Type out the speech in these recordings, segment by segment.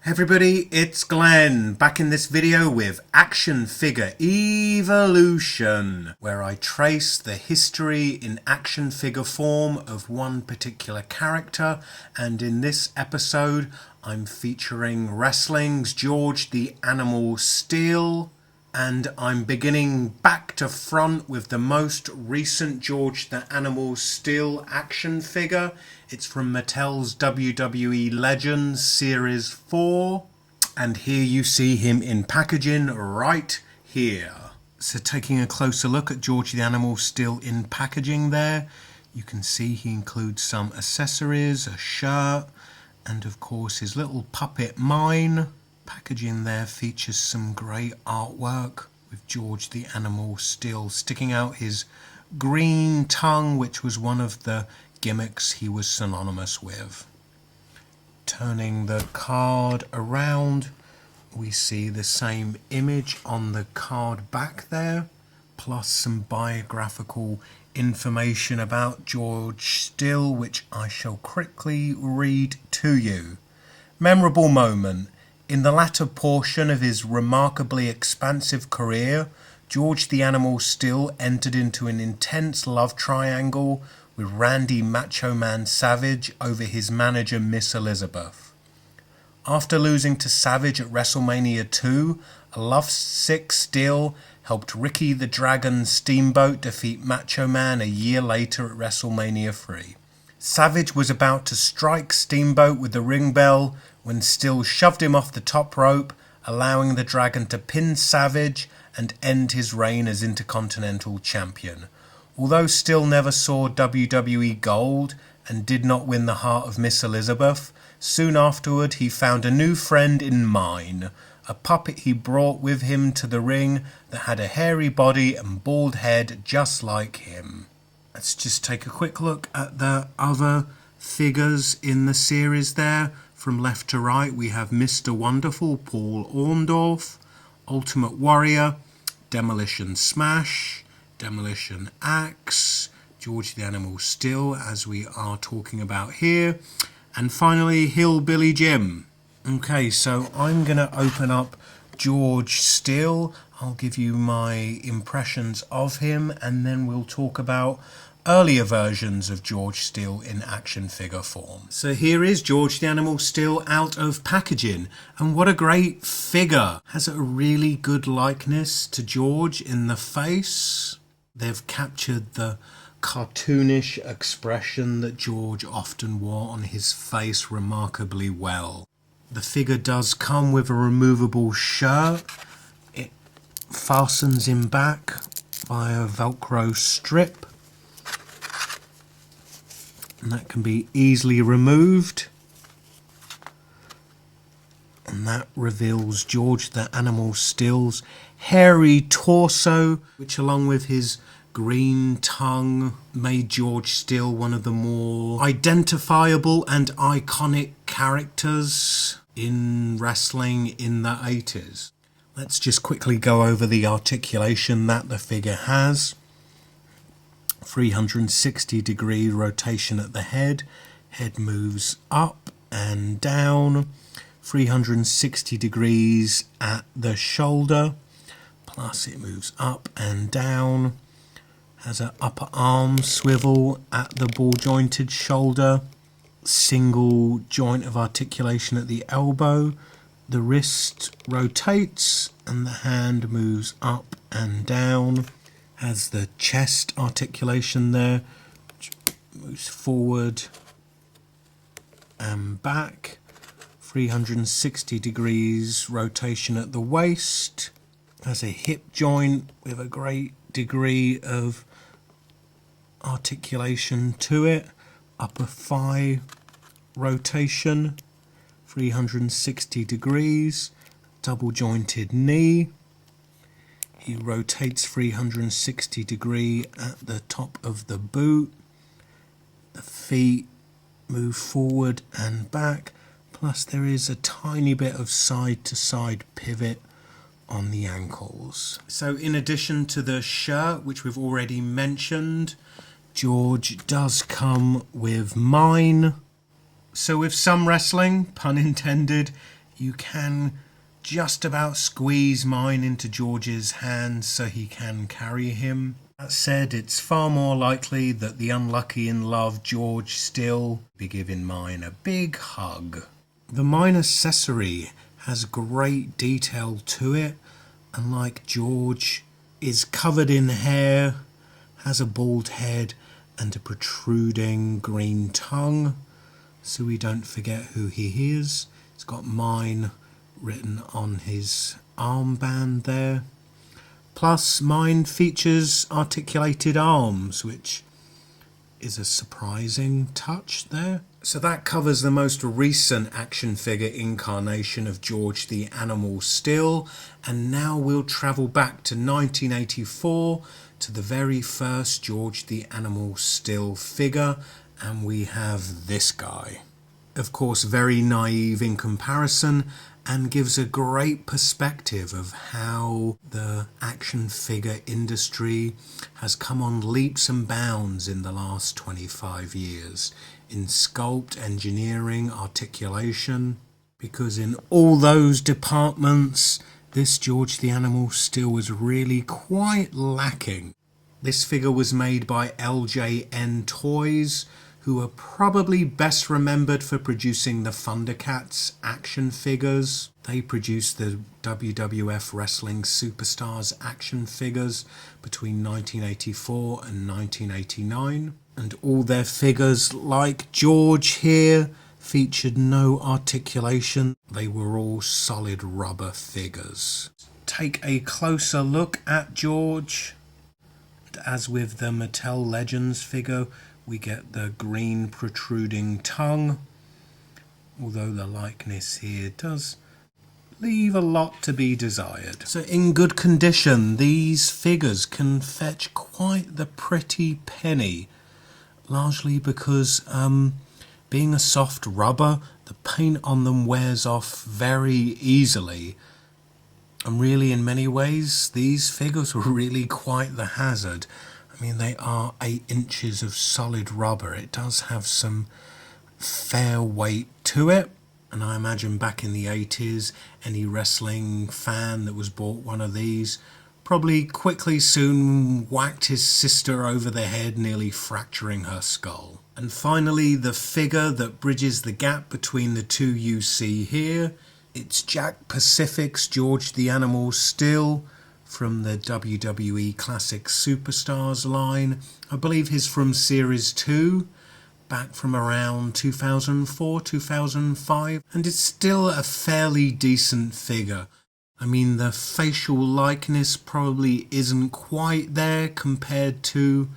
Everybody, it's Glenn, back in this video with Action Figure Evolution, where I trace the history in action figure form of one particular character, and in this episode I'm featuring wrestling's George the Animal STEELE, and I'm beginning back to front with the most recent George the Animal STEELE action figure. It's from Mattel's WWE Legends Series 4. And here you see him in packaging right here. So taking a closer look at George the Animal STEELE in packaging there, you can see he includes some accessories, a shirt, and of course his little puppet mine. Packaging there features some great artwork with George the Animal STEELE sticking out his green tongue, which was one of the gimmicks he was synonymous with. Turning the card around, we see the same image on the card back there, plus some biographical information about George STEELE, which I shall quickly read to you. Memorable moment. In the latter portion of his remarkably expansive career, George the Animal STEELE entered into an intense love triangle with Randy Macho Man Savage over his manager Miss Elizabeth. After losing to Savage at WrestleMania 2, a lovesick STEELE helped Ricky the Dragon Steamboat defeat Macho Man a year later at WrestleMania 3. Savage was about to strike Steamboat with the ring bell when STEELE shoved him off the top rope, allowing the Dragon to pin Savage and end his reign as Intercontinental Champion. Although STEELE never saw WWE Gold and did not win the heart of Miss Elizabeth, soon afterward he found a new friend in Mine, a puppet he brought with him to the ring that had a hairy body and bald head just like him. Let's just take a quick look at the other figures in the series there. From left to right we have Mr. Wonderful, Paul Orndorff, Ultimate Warrior, Demolition Smash, Demolition Axe, George the Animal STEELE as we are talking about here, and finally Hillbilly Jim. Okay, so I'm going to open up George STEELE. I'll give you my impressions of him and then we'll talk about earlier versions of George STEELE in action figure form. So here is George the Animal STEELE out of packaging, and what a great figure. Has a really good likeness to George in the face. They've captured the cartoonish expression that George often wore on his face remarkably well. The figure does come with a removable shirt. It fastens in back by a Velcro strip, and that can be easily removed, and that reveals George the Animal STEELE's hairy torso, which along with his green tongue made George STEELE one of the more identifiable and iconic characters in wrestling in the 80s. Let's just quickly go over the articulation that the figure has. 360 degree rotation at the head. Head moves up and down. 360 degrees at the shoulder. Plus it moves up and down. Has an upper arm swivel at the ball jointed shoulder. Single joint of articulation at the elbow. The wrist rotates and the hand moves up and down. Has the chest articulation there, which moves forward and back. 360 degrees rotation at the waist. Has a hip joint with a great degree of articulation to it. Upper thigh rotation, 360 degrees. Double jointed knee. He rotates 360 degree at the top of the boot. The feet move forward and back. Plus there is a tiny bit of side to side pivot on the ankles. So in addition to the shirt, which we've already mentioned, George does come with Mine. So with some wrestling, pun intended, you can just about squeeze mine into George's hands so he can carry him. That said, it's far more likely that the unlucky in love George STEELE be giving mine a big hug. The mine accessory has great detail to it, and like George, is covered in hair, has a bald head and a protruding green tongue, so we don't forget who he is. It's got mine written on his armband there. Plus, mine features articulated arms, which is a surprising touch there. So that covers the most recent action figure incarnation of George the Animal STEELE, and now we'll travel back to 1984 to the very first George the Animal STEELE figure, and we have this guy. Of course, very naive in comparison, and gives a great perspective of how the action figure industry has come on leaps and bounds in the last 25 years in sculpt, engineering, articulation, because in all those departments this George the Animal STEELE was really quite lacking. This figure was made by LJN Toys, who are probably best remembered for producing the Thundercats action figures. They produced the WWF Wrestling Superstars action figures between 1984 and 1989. And all their figures, like George here, featured no articulation. They were all solid rubber figures. Take a closer look at George. And as with the Mattel Legends figure, we get the green protruding tongue, although the likeness here does leave a lot to be desired. So in good condition, these figures can fetch quite the pretty penny, largely because being a soft rubber, the paint on them wears off very easily. And really, in many ways, these figures were really quite the hazard. I mean, they are 8 inches of solid rubber. It does have some fair weight to it. And I imagine back in the 80s, any wrestling fan that was bought one of these probably quickly soon whacked his sister over the head, nearly fracturing her skull. And finally, the figure that bridges the gap between the two you see here. It's Jakks Pacific's George the Animal STEELE from the WWE Classic Superstars line. I believe he's from Series 2, back from around 2004, 2005, and it's still a fairly decent figure. I mean, the facial likeness probably isn't quite there compared to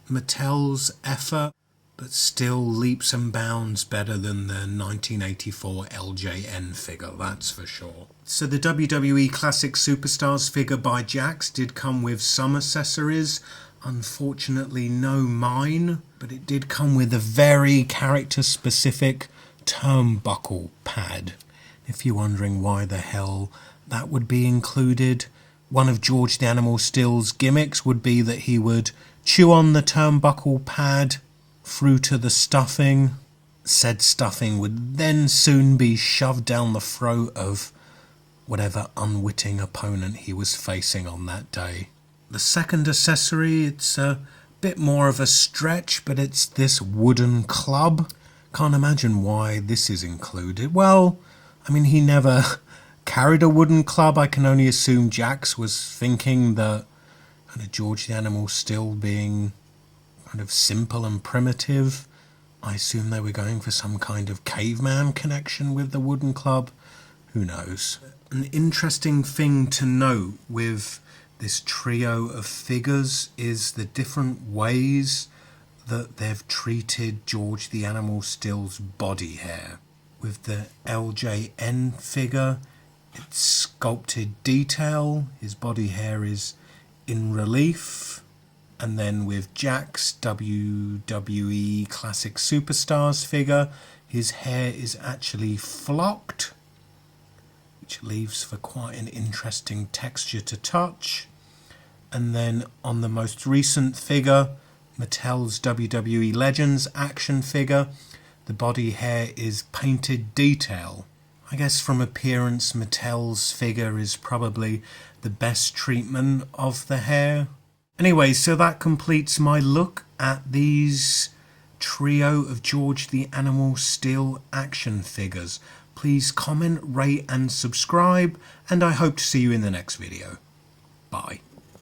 Mattel's effort, but still leaps and bounds better than the 1984 LJN figure, that's for sure. So the WWE Classic Superstars figure by Jakks did come with some accessories, unfortunately no mine, but it did come with a very character-specific turnbuckle pad. If you're wondering why the hell that would be included, one of George the Animal STEELE's gimmicks would be that he would chew on the turnbuckle pad through to the stuffing. Said stuffing would then soon be shoved down the throat of whatever unwitting opponent he was facing on that day. The second accessory, it's a bit more of a stretch, but it's this wooden club. Can't imagine why this is included. Well, I mean, he never carried a wooden club. I can only assume Jakks was thinking that kind of George the Animal STEELE being kind of simple and primitive, I assume they were going for some kind of caveman connection with the wooden club. Who knows? An interesting thing to note with this trio of figures is the different ways that they've treated George the Animal STEELE's body hair. With the LJN figure, it's sculpted detail, his body hair is in relief. And then with Jakks' WWE Classic Superstars figure, his hair is actually flocked, which leaves for quite an interesting texture to touch. And then on the most recent figure, Mattel's WWE Legends action figure, the body hair is painted detail. I guess from appearance, Mattel's figure is probably the best treatment of the hair. Anyway, so that completes my look at these trio of George the Animal STEELE action figures. Please comment, rate and subscribe, and I hope to see you in the next video. Bye.